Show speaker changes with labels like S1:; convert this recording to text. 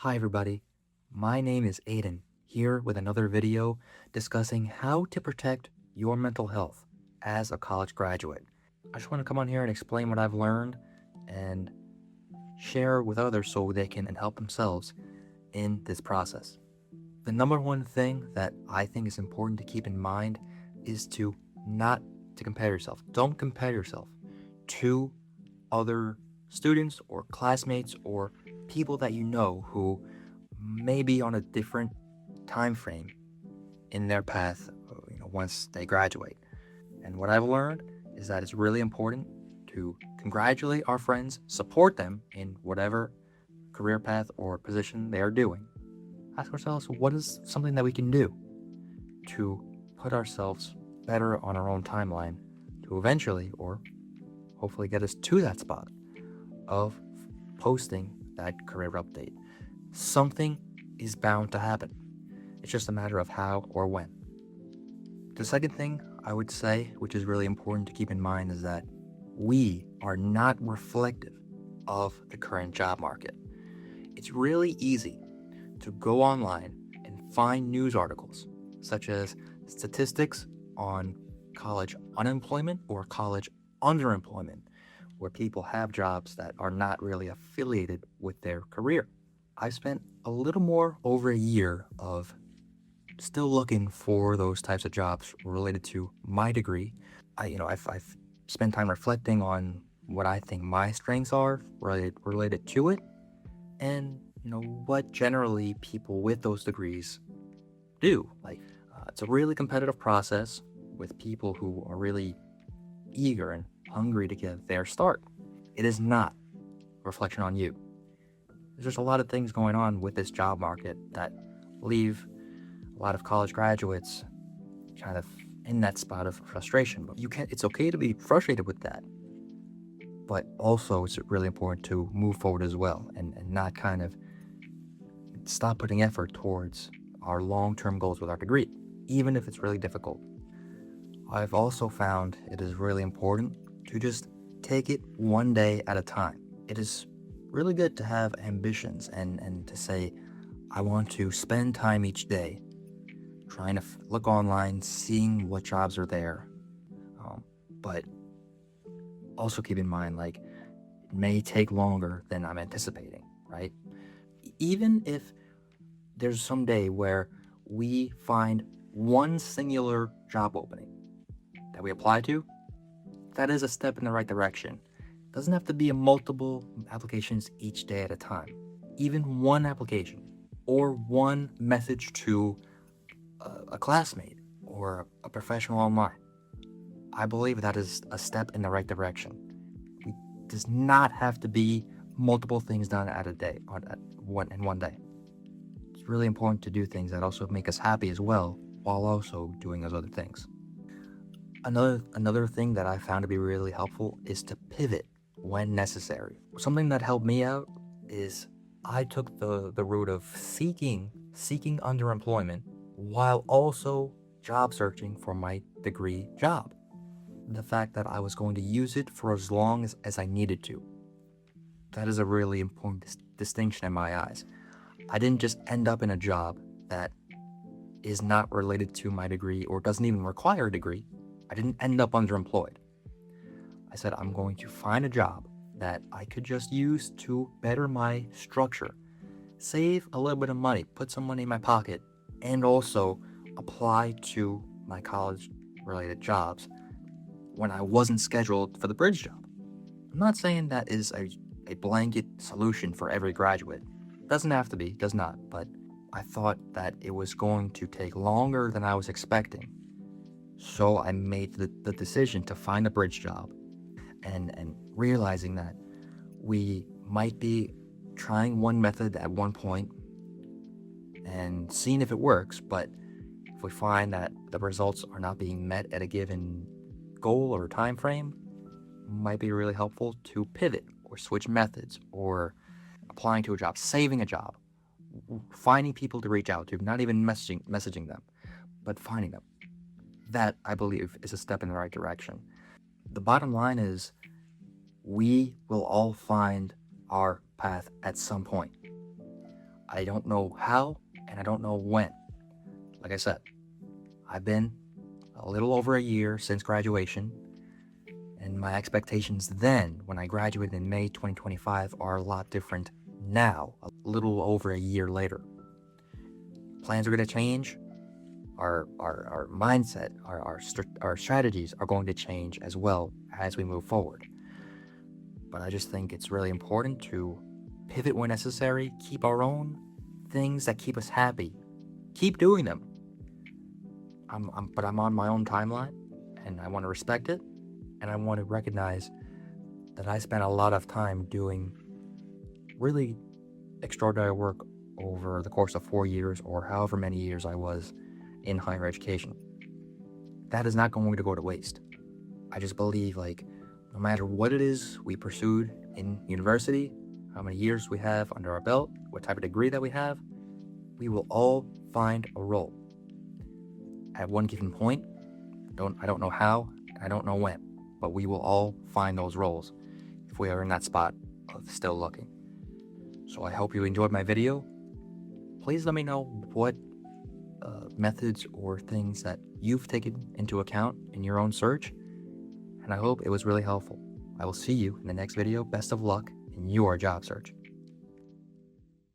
S1: Hi everybody, my name is Aiden, here with another video discussing how to protect your mental health as a college graduate. I just want to come on here and explain what I've learned and share with others so they can help themselves in this process. The number one thing that I think is important to keep in mind is to not to compare yourself. Don't compare yourself to other students or classmates or people that you know who may be on a different time frame in their path, once they graduate. And what I've learned is that it's really important to congratulate our friends, support them in whatever career path or position they are doing. Ask ourselves, what is something that we can do to put ourselves better on our own timeline to eventually, or hopefully, get us to that spot of posting that career update. Something is bound to happen. It's just a matter of how or when. The second thing I would say, which is really important to keep in mind, is that we are not reflective of the current job market. It's really easy to go online and find news articles such as statistics on college unemployment or college underemployment, where people have jobs that are not really affiliated with their career. I spent a little more over a year of still looking for those types of jobs related to my degree. I've spent time reflecting on what I think my strengths are related to it, and what generally people with those degrees do. It's a really competitive process with people who are really eager and hungry to get their start. It is not a reflection on you. There's just a lot of things going on with this job market that leave a lot of college graduates kind of in that spot of frustration. But it's okay to be frustrated with that. But also it's really important to move forward as well and not kind of stop putting effort towards our long-term goals with our degree, even if it's really difficult. I've also found it is really important to just take it one day at a time. It is really good to have ambitions and to say, I want to spend time each day trying to look online, seeing what jobs are there. But also keep in mind, it may take longer than I'm anticipating, right? Even if there's some day where we find one singular job opening that we apply to, that is a step in the right direction. It doesn't have to be multiple applications each day at a time. Even one application or one message to a classmate or a professional online, I believe that is a step in the right direction. It does not have to be multiple things done at a day, in one day. It's really important to do things that also make us happy as well, while also doing those other things. Another thing that I found to be really helpful is to pivot when necessary. Something that helped me out is I took the route of seeking underemployment while also job searching for my degree job. The fact that I was going to use it for as long as I needed to. That is a really important distinction in my eyes. I didn't just end up in a job that is not related to my degree or doesn't even require a degree. I didn't end up underemployed. I said I'm going to find a job that I could just use to better my structure, save a little bit of money, put some money in my pocket, and also apply to my college-related jobs when I wasn't scheduled for the bridge job. I'm not saying that is a blanket solution for every graduate. Doesn't have to be, does not, but I thought that it was going to take longer than I was expecting. So I made the decision to find a bridge job and realizing that we might be trying one method at one point and seeing if it works, but if we find that the results are not being met at a given goal or time frame, might be really helpful to pivot or switch methods or applying to a job, saving a job, finding people to reach out to, not even messaging them, but finding them. That, I believe, is a step in the right direction. The bottom line is we will all find our path at some point. I don't know how, and I don't know when. Like I said, I've been a little over a year since graduation, and my expectations then, when I graduated in May 2025, are a lot different now, a little over a year later. Plans are going to change. Our mindset, our strategies are going to change as well as we move forward. But I just think it's really important to pivot when necessary, keep our own things that keep us happy. Keep doing them. But I'm on my own timeline, and I want to respect it, and I want to recognize that I spent a lot of time doing really extraordinary work over the course of 4 years or however many years I was in higher education. That is not going to go to waste. I just believe, like, no matter what it is we pursued in university, how many years we have under our belt, what type of degree that we have, we will all find a role at one given point. I don't know how, and I don't know when, but we will all find those roles if we are in that spot of still looking. So I hope you enjoyed my video. Please let me know what methods or things that you've taken into account in your own search, and I hope it was really helpful. I will see you in the next video. Best of luck in your job search.